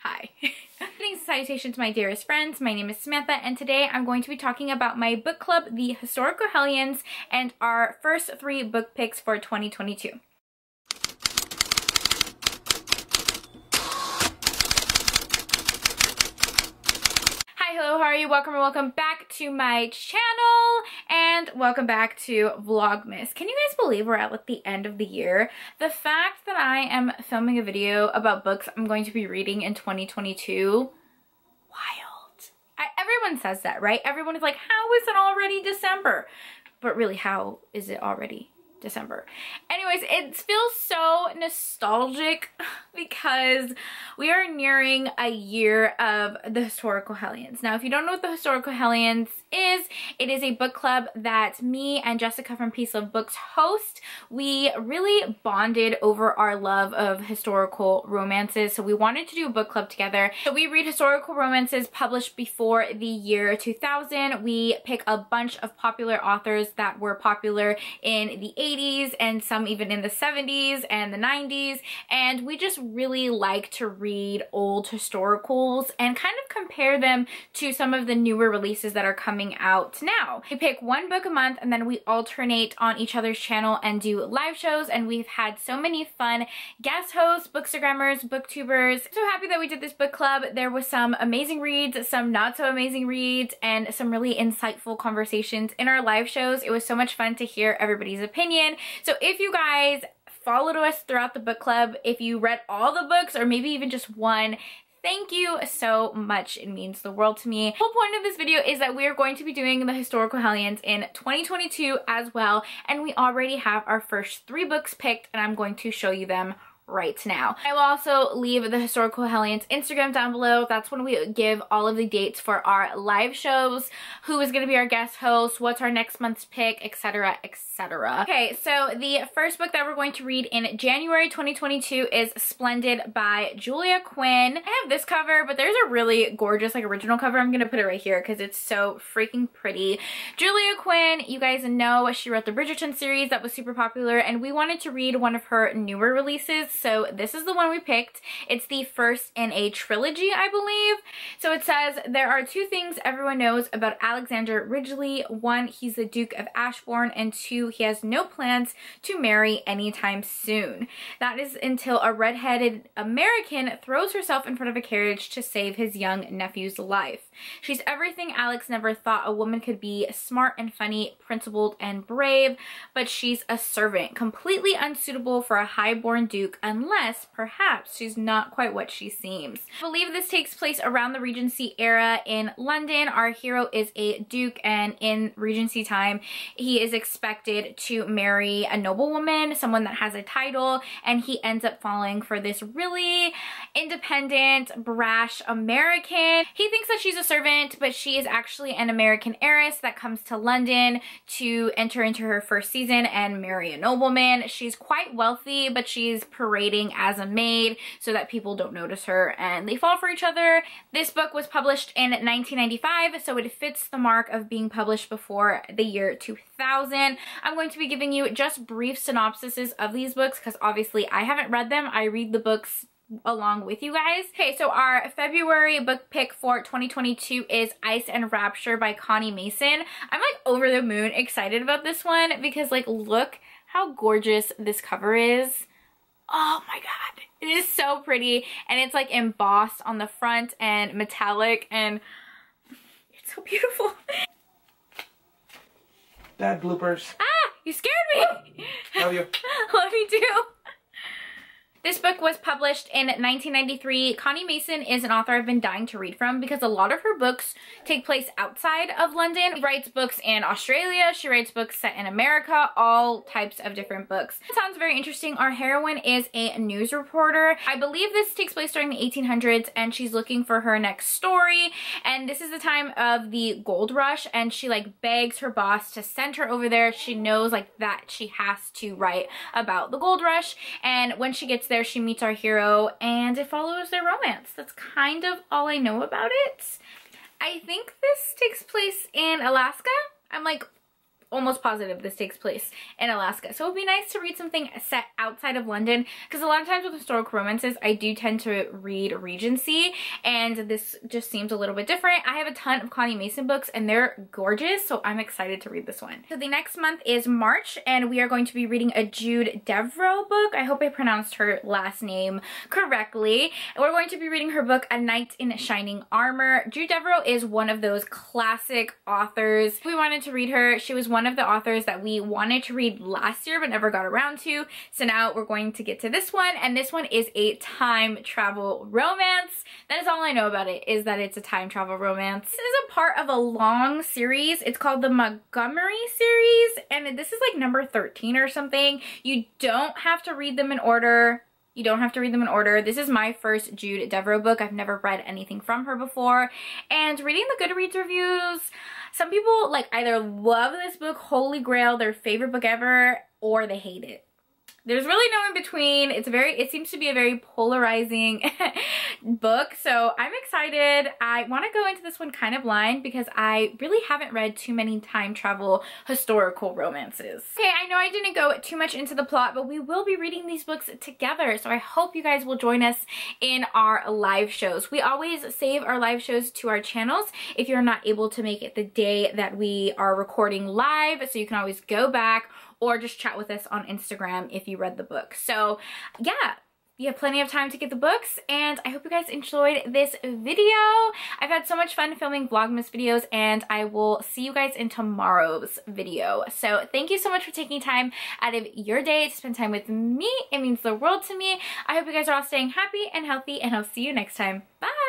Hi. Greetings and salutations, my dearest friends. My name is Samantha, and today I'm going to be talking about my book club, the Historical Hellions, and our first 3 book picks for 2022. Hello, how are you? Welcome or welcome back to my channel, and welcome back to Vlogmas. Can you guys believe we're at like the end of the year? The fact that I am filming a video about books I'm going to be reading in 2022, wild. Everyone says that, right? Everyone is like, how is it already December? But really, how is it already December? Anyways, it feels so nostalgic because we are nearing a year of the Historical Hellions. Now, if you don't know what the Historical Hellions is, it is a book club that me and Jessica from Peace Love Books host. We really bonded over our love of historical romances, so we wanted to do a book club together. So we read historical romances published before the year 2000. We pick a bunch of popular authors that were popular in the 80s and some even in the 70s and the 90s, and we just really like to read old historicals and kind of compare them to some of the newer releases that are coming out now. We pick one book a month and then we alternate on each other's channel and do live shows, and we've had so many fun guest hosts, bookstagrammers, booktubers. I'm so happy that we did this book club. There was some amazing reads, some not so amazing reads, and some really insightful conversations in our live shows. It was so much fun to hear everybody's opinion. So if you guys followed us throughout the book club, if you read all the books or maybe even just one, thank you so much. It means the world to me. The whole point of this video is that we are going to be doing the Historical Hellions in 2022 as well, and we already have our first 3 books picked, and I'm going to show you them right now. I will also leave the Historical Hellions Instagram down below. That's when we give all of the dates for our live shows, who is going to be our guest host, what's our next month's pick, etc, etc. Okay, so the first book that we're going to read in January 2022 is Splendid by Julia Quinn. I have this cover, but there's a really gorgeous like original cover. I'm going to put it right here because it's so freaking pretty. Julia Quinn, you guys know she wrote the Bridgerton series that was super popular, and we wanted to read one of her newer releases. So this is the one we picked. It's the first in a trilogy, I believe. So it says, there are 2 things everyone knows about Alexander Ridgely. 1, he's the Duke of Ashbourne, and 2, he has no plans to marry anytime soon. That is until a redheaded American throws herself in front of a carriage to save his young nephew's life. She's everything Alex never thought a woman could be: smart and funny, principled and brave, but she's a servant, completely unsuitable for a highborn duke, unless perhaps she's not quite what she seems. I believe this takes place around the Regency era in London. Our hero is a duke, and in Regency time he is expected to marry a noblewoman, someone that has a title, and he ends up falling for this really independent, brash American. He thinks that she's a servant, but she is actually an American heiress that comes to London to enter into her first season and marry a nobleman. She's quite wealthy, but she's parading as a maid so that people don't notice her, and they fall for each other. This book was published in 1995, so it fits the mark of being published before the year 2000. I'm going to be giving you just brief synopsises of these books because obviously I haven't read them. I read the books along with you guys. Okay, so our February book pick for 2022 is Ice and Rapture by Connie Mason. I'm like over the moon excited about this one because like look how gorgeous this cover is. Oh my god, it is so pretty, and it's like embossed on the front and metallic, and it's so beautiful. Dad bloopers. Ah, you scared me. Love you. Love you too. This book was published in 1993. Connie Mason is an author I've been dying to read from because a lot of her books take place outside of London. She writes books in Australia, she writes books set in America, all types of different books. It sounds very interesting. Our heroine is a news reporter. I believe this takes place during the 1800s, and she's looking for her next story, and this is the time of the gold rush, and she like begs her boss to send her over there. She knows like that she has to write about the gold rush, and when she gets there she meets our hero and it follows their romance. That's kind of all I know about it. I think this takes place in Alaska. I'm like almost positive this takes place in Alaska. So it would be nice to read something set outside of London, because a lot of times with historical romances, I do tend to read Regency, and this just seems a little bit different. I have a ton of Connie Mason books and they're gorgeous, so I'm excited to read this one. So the next month is March, and we are going to be reading a Jude Deveraux book. I hope I pronounced her last name correctly. And we're going to be reading her book, A Knight in Shining Armor. Jude Deveraux is one of those classic authors. We wanted to read her. She was one of the authors that we wanted to read last year but never got around to. So now we're going to get to this one, and this one is a time travel romance. That is all I know about it, is that it's a time travel romance. This is a part of a long series. It's called the Montgomery series, and this is like number 13 or something. You don't have to read them in order. You don't have to read them in order. This is my first Jude Deveraux book. I've never read anything from her before. And reading the Goodreads reviews, some people like either love this book, holy grail, their favorite book ever, or they hate it. There's really no in between. It seems to be a very polarizing book, so I'm excited. I want to go into this one kind of blind because I really haven't read too many time travel historical romances. Okay, I know I didn't go too much into the plot, but we will be reading these books together, so I hope you guys will join us in our live shows. We always save our live shows to our channels if you're not able to make it the day that we are recording live, so you can always go back or just chat with us on Instagram if you read the book. So yeah, you have plenty of time to get the books, and I hope you guys enjoyed this video. I've had so much fun filming Vlogmas videos, and I will see you guys in tomorrow's video. So thank you so much for taking time out of your day to spend time with me. It means the world to me. I hope you guys are all staying happy and healthy, and I'll see you next time. Bye!